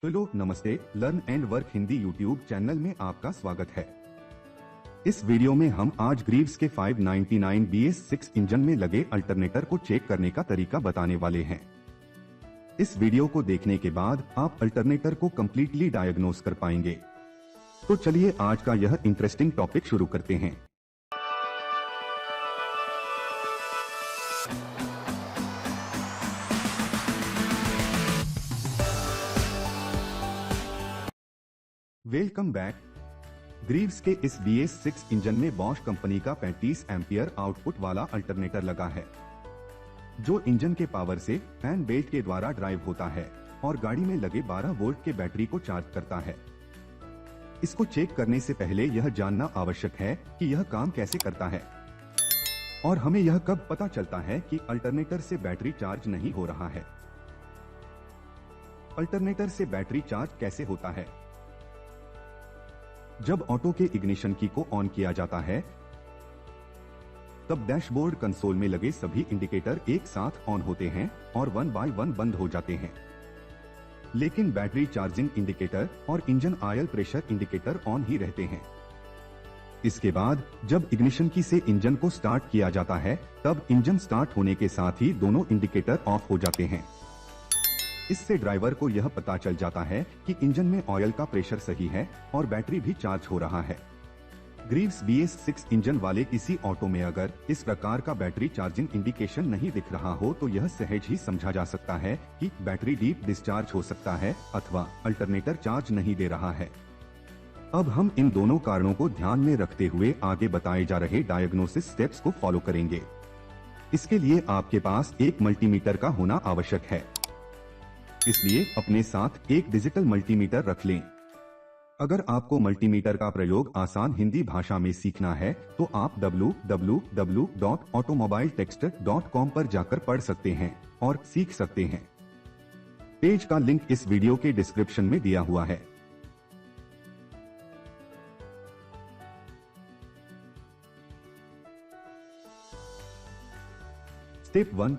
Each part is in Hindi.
हेलो नमस्ते, learn and work Hindi YouTube channel में आपका स्वागत है। इस वीडियो में हम आज ग्रीव्स के 599 BS6 इंजन में लगे अल्टरनेटर को चेक करने का तरीका बताने वाले हैं। इस वीडियो को देखने के बाद आप अल्टरनेटर को कंप्लीटली डायग्नोस कर पाएंगे। तो चलिए आज का यह इंटरेस्टिंग टॉपिक शुरू करते हैं। Welcome back. ग्रीव्स के इस BS6 इंजन में बॉश कंपनी का 35 एम्पियर आउटपुट वाला अल्टरनेटर लगा है, जो इंजन के पावर से फैन बेल्ट के द्वारा ड्राइव होता है और गाड़ी में लगे 12 वोल्ट के बैटरी को चार्ज करता है। इसको चेक करने से पहले यह जानना आवश्यक है कि यह काम कैसे करता है और हमें यह कब पता चलता है कि अल्टरनेटर से बैटरी चार्ज नहीं हो रहा है। अल्टरनेटर से बैटरी चार्ज कैसे होता है? जब ऑटो के इग्निशन की को ऑन किया जाता है, तब डैशबोर्ड कंसोल में लगे सभी इंडिकेटर एक साथ ऑन होते हैं और 1 बाय 1 बंद हो जाते हैं। लेकिन बैटरी चार्जिंग इंडिकेटर और engine oil pressure indicator on ही रहते हैं। इसके बाद जब इग्निशन की से इंजन को स्टार्ट किया जाता है, तब इंजन स्टार्ट होने के साथ ही दोनों इंडिकेटर ऑफ हो जाते हैं। इससे ड्राइवर को यह पता चल जाता है कि इंजन में ऑयल का प्रेशर सही है और बैटरी भी चार्ज हो रहा है। ग्रीव्स BS6 इंजन वाले किसी ऑटो में अगर इस प्रकार का बैटरी चार्जिंग इंडिकेशन नहीं दिख रहा हो, तो यह सहज ही समझा जा सकता है कि बैटरी डीप डिस्चार्ज हो सकता है अथवा अल्टरनेटर चार्ज नहीं दे रहा है। अब हम इन दोनों कारणों को ध्यान में रखते हुए आगे बताए जा रहे डायग्नोसिस स्टेप्स को फॉलो करेंगे। इसके लिए आपके पास एक मल्टीमीटर का होना आवश्यक है, इसलिए अपने साथ एक डिजिटल मल्टीमीटर रख लें। अगर आपको मल्टीमीटर का प्रयोग आसान हिंदी भाषा में सीखना है, तो आप www.automobiletexter.com पर जाकर पढ़ सकते हैं और सीख सकते हैं। पेज का लिंक इस वीडियो के डिस्क्रिप्शन में दिया हुआ है। स्टेप 1,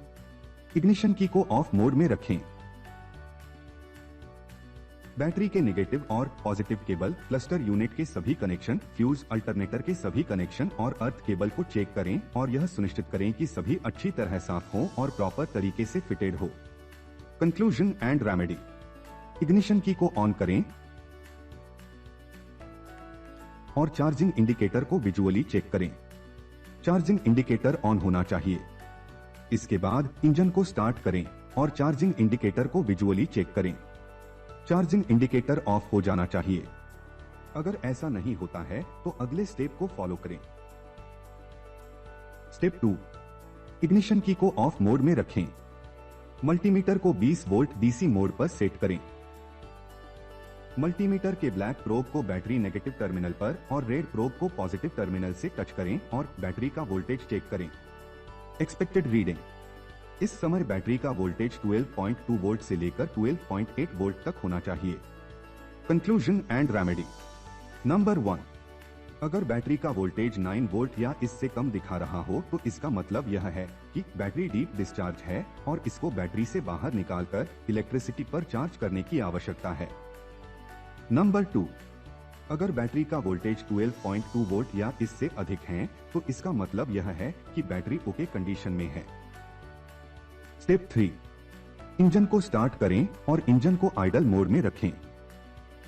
इग्निशन की को ऑफ मोड में रखें। बैटरी के नेगेटिव और पॉजिटिव केबल, क्लस्टर यूनिट के सभी कनेक्शन, फ्यूज, अल्टरनेटर के सभी कनेक्शन और अर्थ केबल को चेक करें और यह सुनिश्चित करें कि सभी अच्छी तरह साफ हो और प्रॉपर तरीके से फिटेड हो। Conclusion and remedy. इग्निशन की को ऑन करें और चार्जिंग इंडिकेटर को विजुअली चेक करें। चार्जिंग इंडिकेटर ऑन होना चाहिए। इसके बाद इंजन को स्टार्ट करें और चार्जिंग इंडिकेटर को विजुअली चेक करें। चार्जिंग इंडिकेटर ऑफ हो जाना चाहिए। अगर ऐसा नहीं होता है तो अगले स्टेप को फॉलो करें। स्टेप 2, इग्निशन की को ऑफ मोड में रखें। मल्टीमीटर को 20 वोल्ट DC मोड पर सेट करें। मल्टीमीटर के ब्लैक प्रोब को बैटरी नेगेटिव टर्मिनल पर और रेड प्रोब को पॉजिटिव टर्मिनल से टच करें और बैटरी का वोल्टेज चेक करें। Expected reading. इस समय बैटरी का वोल्टेज 12.2 वोल्ट से लेकर 12.8 वोल्ट तक होना चाहिए। Conclusion and remedy. नंबर 1, अगर बैटरी का वोल्टेज 9 वोल्ट या इससे कम दिखा रहा हो, तो इसका मतलब यह है कि बैटरी डीप डिस्चार्ज है और इसको बैटरी से बाहर निकालकर इलेक्ट्रिसिटी पर चार्ज करने की आवश्यकता है। नंबर 2, अगर बैटरी का वोल्टेज 12.2 वोल्ट या इससे अधिक है, तो इसका मतलब यह है कि बैटरी ओके कंडीशन में है। स्टेप 3, इंजन को स्टार्ट करें और इंजन को आइडल मोड में रखें,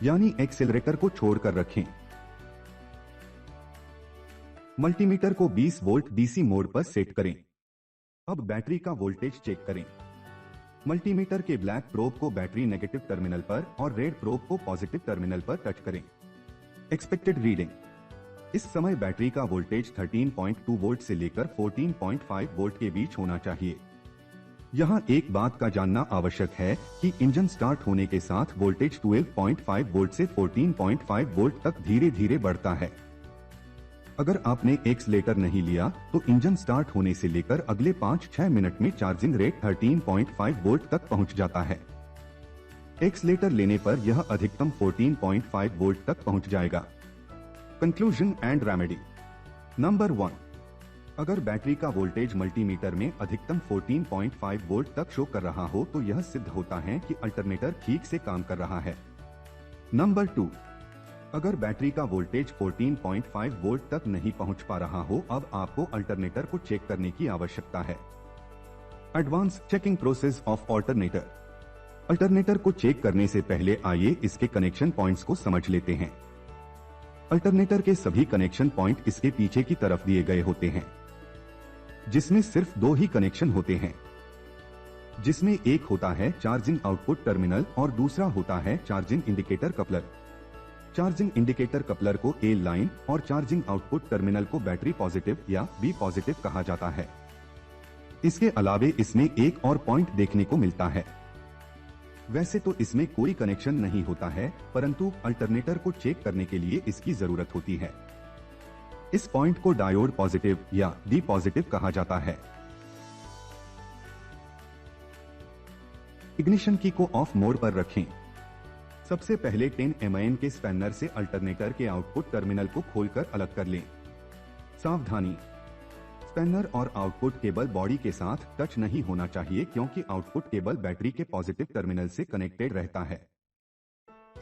यानी एक्सेलरेटर को छोड़कर रखें। मल्टीमीटर को 20 वोल्ट DC मोड पर सेट करें। अब बैटरी का वोल्टेज चेक करें। मल्टीमीटर के ब्लैक प्रोब को बैटरी नेगेटिव टर्मिनल पर और रेड प्रोब को पॉजिटिव टर्मिनल पर टच करें। Expected reading. इस समय बैटरी का वोल्टेज 13.2 वोल्ट से लेकर 14.5 वोल्ट के बीच होना चाहिए। यहाँ एक बात का जानना आवश्यक है कि इंजन स्टार्ट होने के साथ वोल्टेज 12.5 वोल्ट से 14.5 वोल्ट तक धीरे धीरे बढ़ता है। अगर आपने एक्सलेटर नहीं लिया, तो इंजन स्टार्ट होने से लेकर अगले 5-6 मिनट में चार्जिंग रेट 13.5 वोल्ट तक पहुंच जाता है। एक्सलेटर लेने पर यह अधिकतम 14.5 वोल्ट तक पहुंच जाएगा। Conclusion and remedy. नंबर 1, अगर बैटरी का वोल्टेज मल्टीमीटर में अधिकतम 14.5 वोल्ट तक शो कर रहा हो तो यह सिद्ध होता है कि अल्टरनेटर ठीक से काम कर रहा है। नंबर 2, अगर बैटरी का वोल्टेज 14.5 वोल्ट तक नहीं पहुंच पा रहा हो, अब आपको अल्टरनेटर को चेक करने की आवश्यकता है। Advance checking process of alternator. Alternator को चेक करने से पहले आइए इसके कनेक्शन पॉइंट्स को समझ लेते हैं। अल्टरनेटर के सभी कनेक्शन पॉइंट इसके पीछे की तरफ दिए गए होते हैं, जिसमें सिर्फ 2 ही कनेक्शन होते हैं, जिसमें एक होता है चार्जिंग आउटपुट टर्मिनल और दूसरा होता है charging indicator coupler. Charging indicator coupler को ए लाइन और चार्जिंग आउटपुट टर्मिनल को बैटरी पॉजिटिव या बी पॉजिटिव कहा जाता है। इसके अलावे इसमें एक और पॉइंट देखने को मिलता है। वैसे तो इसमें कोई कनेक्शन नहीं होता है, परंतु अल्टरनेटर को चेक करने के लिए इसकी जरूरत होती है। इस पॉइंट को डायोड पॉजिटिव या डी पॉजिटिव कहा जाता है। इग्निशन की को ऑफ मोड पर रखें। सबसे पहले 10 mm के स्पैनर से अल्टरनेटर के आउटपुट टर्मिनल को खोलकर अलग कर लें। सावधानी, स्पैनर और आउटपुट केबल बॉडी के साथ टच नहीं होना चाहिए, क्योंकि आउटपुट केबल बैटरी के पॉजिटिव टर्मिनल से कनेक्टेड रहता है।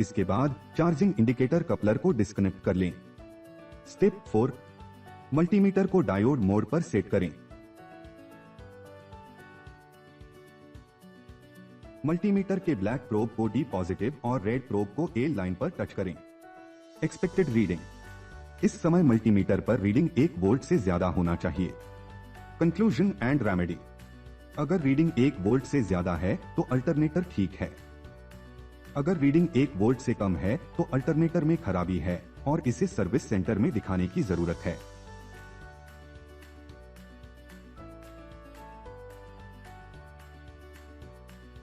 इसके बाद चार्जिंग इंडिकेटर कपलर को डिस्कनेक्ट कर लें। स्टेप 4, मल्टीमीटर को डायोड मोड पर सेट करें। मल्टीमीटर के ब्लैक प्रोब को डी पॉजिटिव और रेड प्रोब को ए लाइन पर टच करें। Expected reading. इस समय मल्टीमीटर पर रीडिंग 1 वोल्ट से ज्यादा होना चाहिए। Conclusion and remedy. अगर रीडिंग 1 वोल्ट से ज्यादा है तो अल्टरनेटर ठीक है। अगर रीडिंग 1 वोल्ट से कम है तो अल्टरनेटर में खराबी है और इसे सर्विस सेंटर में दिखाने की जरूरत है।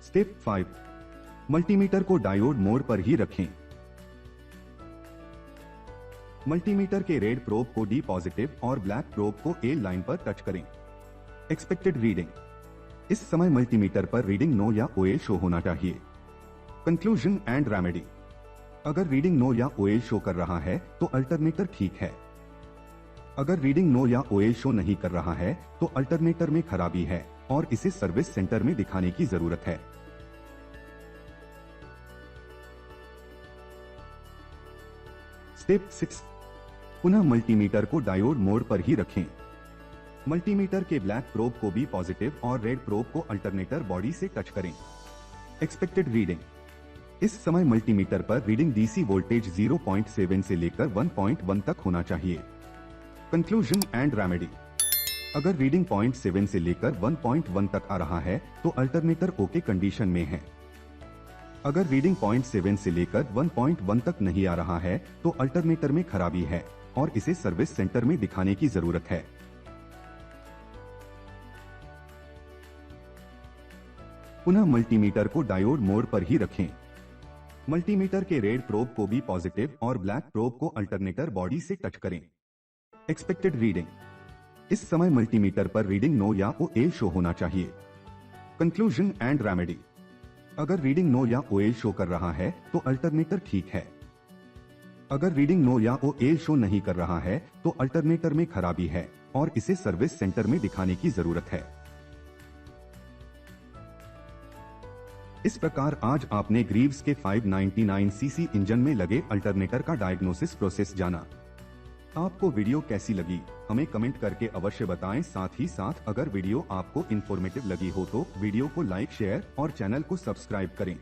स्टेप 5, मल्टीमीटर को डायोड मोड पर ही रखें। मल्टीमीटर के रेड प्रोब को डी पॉजिटिव और ब्लैक प्रोब को ए लाइन पर टच करें। Expected reading. इस समय मल्टीमीटर पर रीडिंग नो या ओएल शो होना चाहिए। Conclusion and remedy. अगर रीडिंग नो या ओएल शो कर रहा है तो अल्टरनेटर ठीक है। अगर रीडिंग नो या ओएल शो नहीं कर रहा है तो अल्टरनेटर में खराबी है और इसे सर्विस सेंटर में दिखाने की जरूरत है। स्टेप 6, पुनः मल्टीमीटर को डायोड मोड पर ही रखें। मल्टीमीटर के ब्लैक प्रोब को बी पॉजिटिव और रेड प्रोब को अल्टरनेटर बॉडी से टच करें। Expected reading. इस समय मल्टीमीटर पर रीडिंग डीसी वोल्टेज 0.7 से लेकर 1.1 तक होना चाहिए। Conclusion and remedy. अगर रीडिंग 0.7 से लेकर 1.1 तक आ रहा है तो अल्टरनेटर ओके कंडीशन में है। अगर रीडिंग 0.7 से लेकर 1.1 तक नहीं आ रहा है तो अल्टरनेटर में खराबी है और इसे सर्विस सेंटर में दिखाने की जरूरत है। पुनः मल्टीमीटर को डायोड मोड पर ही रखें। मल्टीमीटर के रेड प्रोब को बी पॉजिटिव और ब्लैक प्रोब को अल्टरनेटर बॉडी से टच करें। Expected reading. इस समय मल्टीमीटर पर रीडिंग नो या ओएल शो होना चाहिए। Conclusion and remedy. अगर रीडिंग नो या ओएल शो कर रहा है तो अल्टरनेटर ठीक है। अगर रीडिंग नो या ओएल शो नहीं कर रहा है तो अल्टरनेटर में खराबी है और इसे सर्विस सेंटर में दिखाने की जरूरत है। इस प्रकार आज आपने ग्रीव्स के 599 सीसी इंजन में लगे अल्टरनेटर का डायग्नोसिस प्रोसेस जाना। आपको वीडियो कैसी लगी हमें कमेंट करके अवश्य बताएं। साथ ही साथ अगर वीडियो आपको इन्फॉर्मेटिव लगी हो तो वीडियो को लाइक, शेयर और चैनल को सब्सक्राइब करें।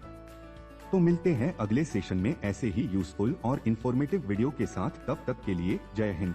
तो मिलते हैं अगले सेशन में ऐसे ही यूजफुल और इन्फॉर्मेटिव वीडियो के साथ। तब तक के लिए जय हिंद।